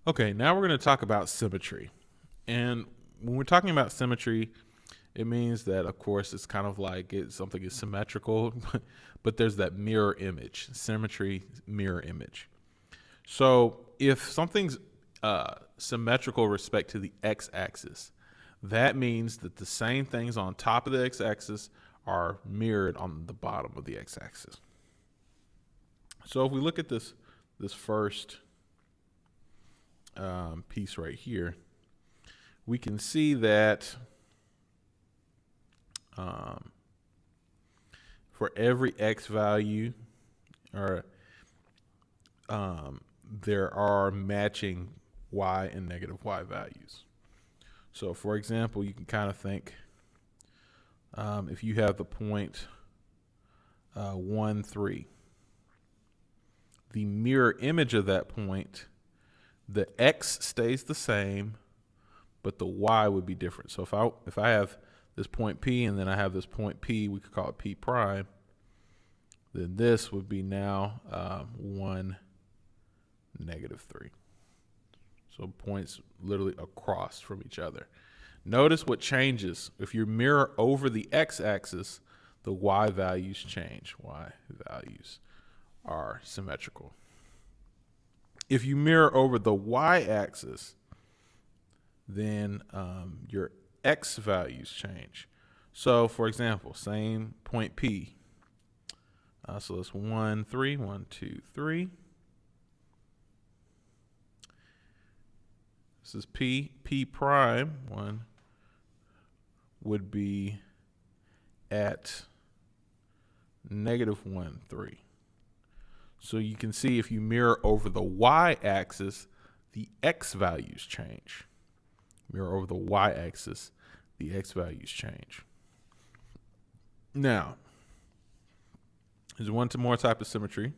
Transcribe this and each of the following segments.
Okay, now we're going to talk about symmetry. And when we're talking about symmetry, it means that, of course, it's kind of like something is symmetrical, but there's that mirror image, symmetry, mirror image. So if something's symmetrical with respect to the x-axis, that means that the same things on top of the x-axis are mirrored on the bottom of the x-axis. So if we look at this first piece right here, we can see that for every x value, or there are matching y and negative y values. So for example, you can kind of think if you have the point 1, 3, the mirror image of that point, the x stays the same, but the y would be different. So if I have this point P and then I have this point P, we could call it P prime, then this would be now 1, negative 3. So points literally across from each other. Notice what changes. If you mirror over the x-axis, the y values change. Y values are symmetrical. If you mirror over the y-axis, then your x values change. So for example, same point P. So that's 1, 3, 1, 2, 3. This is P. P prime, 1, would be at negative 1, 3. So you can see if you mirror over the y-axis, the x values change. Mirror over the y-axis, the x values change. Now, there's one more type of symmetry,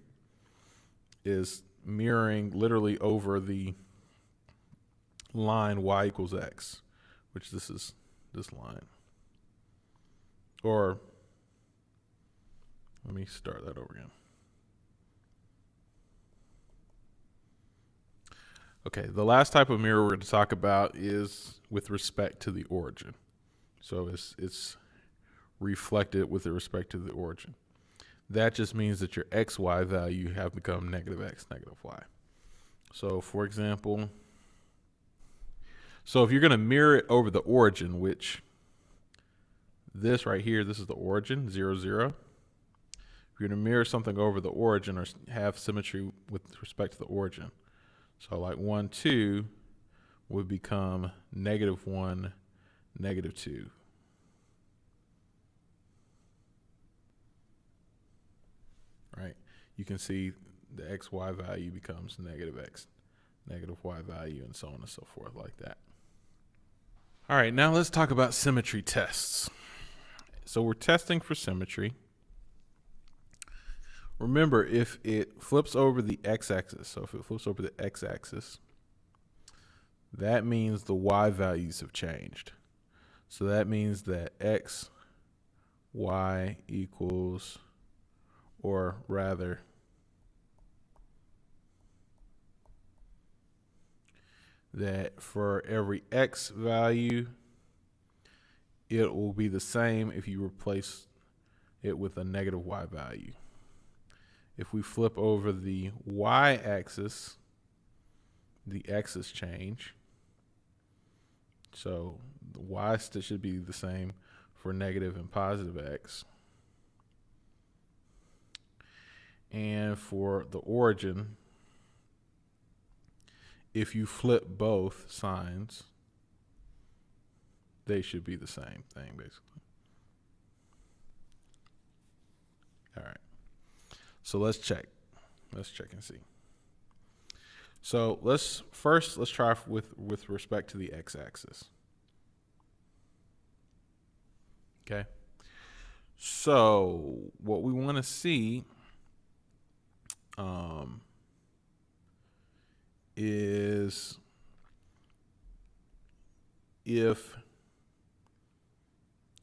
is mirroring literally over the line y equals x, which this is this line. Or, let me start that over again. Okay, the last type of mirror we're going to talk about is with respect to the origin. So it's reflected with respect to the origin. That just means that your xy value have become negative x, negative y. So for example, so if you're going to mirror it over the origin, which this right here, this is the origin, 0, 0. If you're going to mirror something over the origin or have symmetry with respect to the origin, so like 1, 2 would become negative 1, negative 2. Right? You can see the xy value becomes negative x, negative y value, and so on and so forth like that. All right, now let's talk about symmetry tests. So we're testing for symmetry. Remember, if it flips over the x-axis, so if it flips over the x-axis, that means the y values have changed. So that means that x, y equals, or rather, that for every x value, it will be the same if you replace it with a negative y value. If we flip over the y-axis, the x's change. So the y should be the same for negative and positive x. And for the origin, if you flip both signs, they should be the same thing, basically. All right. So let's check. Let's check and see. So let's try with respect to the x-axis. Okay. So what we want to see is if,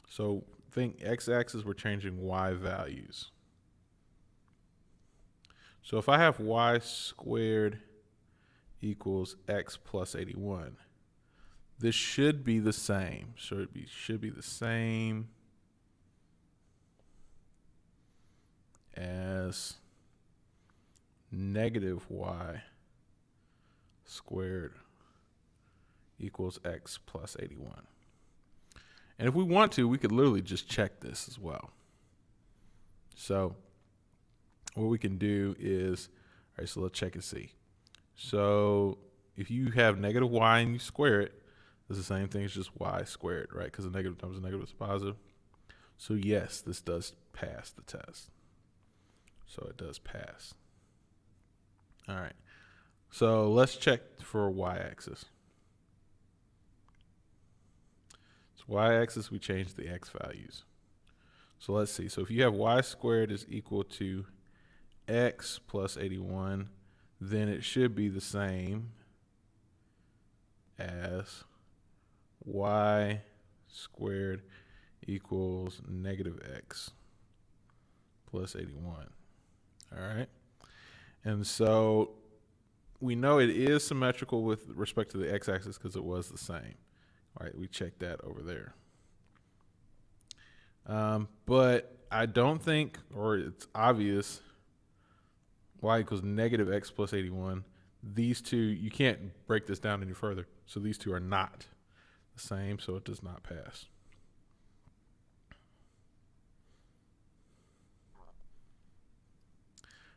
so think x-axis, we're changing y values. So if I have y squared equals x plus 81. This should be the same. Should be the same as negative y squared equals x plus 81. And if we want to, we could literally just check this as well. So what we can do is, all right, so let's check and see. So if you have negative y and you square it, it's the same thing as just y squared, right? Because a negative times a negative is positive. So yes, this does pass the test. So it does pass. All right. So let's check for y-axis. So y-axis, we change the x values. So let's see. So if you have y squared is equal to x plus 81, then it should be the same as y squared equals negative x plus 81. All right. And so we know it is symmetrical with respect to the x-axis because it was the same. All right, we checked that over there. But I don't think, or it's obvious, y equals negative x plus 81. These two, you can't break this down any further. So these two are not the same, so it does not pass.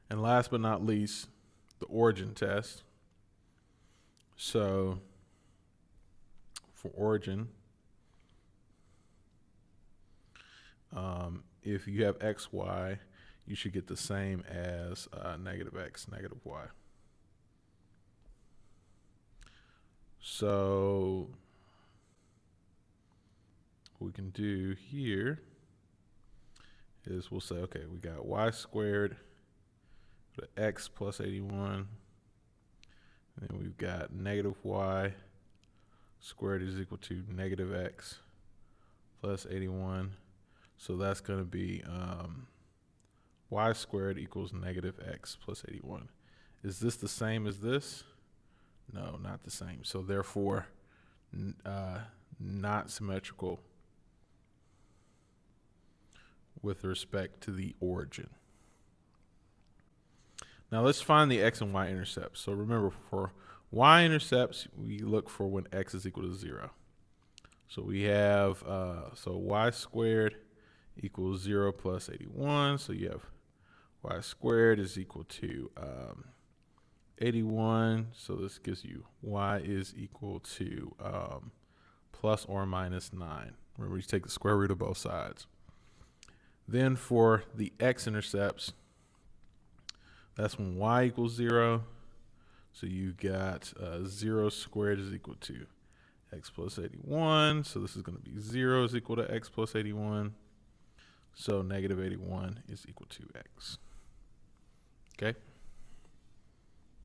And last but not least, the origin test. So for origin, if you have x, y, you should get the same as negative x, negative y. So what we can do here is we'll say, okay, we got y squared, the x plus 81, and then we've got negative y squared is equal to negative x plus 81. So that's going to be y squared equals negative x plus 81. Is this the same as this? No, not the same. So therefore, not symmetrical with respect to the origin. Now let's find the x and y intercepts. So remember, for y intercepts, we look for when x is equal to 0. So we have, so y squared equals 0 plus 81. So you have y squared is equal to 81. So this gives you y is equal to plus or minus 9. Remember, you take the square root of both sides. Then for the x-intercepts, that's when y equals 0. So you got 0 squared is equal to x plus 81. So this is going to be 0 is equal to x plus 81. So negative 81 is equal to x. Okay.